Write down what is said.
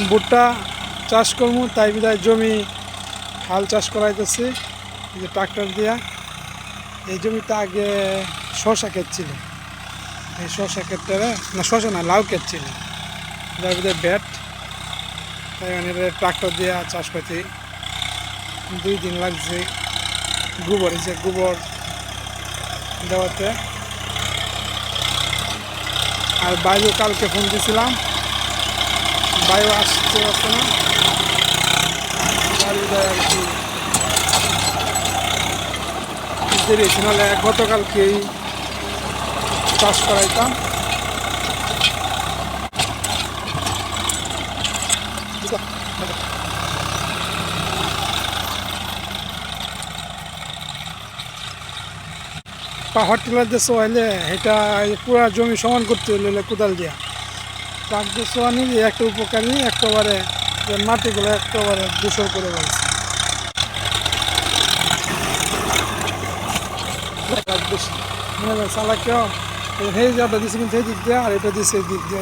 ভুট্টা চাষ করবো, তাই বিধায় জমি হাল চাষ করাইতেছি এই যে ট্রাক্টর দিয়া। এই জমিতে আগে শসা ক্ষেত ছিল, এই শসা ক্ষেতটারে না, শসা না, লাউ ক্ষেত ছিল, যার ভিতরে ব্যাট, তাই মানে ট্রাক্টর দিয়া চাষ করতে 2 দিন লাগছে। গোবর, এই যে গোবর দেওয়াতে। আর বাইরেও কালকে ফোন দিয়েছিলাম, বাইরে আসতে পারছে না, আর কি দেরি হয়েছে, নাহলে গতকালকেই চাষ করাইতাম। পাহাড় টিলার দিয়ে চোয়াইলে এটা পুরা জমি সমান করতে হইলে কোদাল দিয়া, ট্রাক দিয়ে চোয়ানি একটা উপকারী, একেবারে মাটিগুলো একেবারে দূষণ করে বলছে। বেশি চালাকেও সেই জায়গাটা দিচ্ছে, কিন্তু এই দিক দিয়ে, আর এটা দিচ্ছে এই দিক দিয়ে।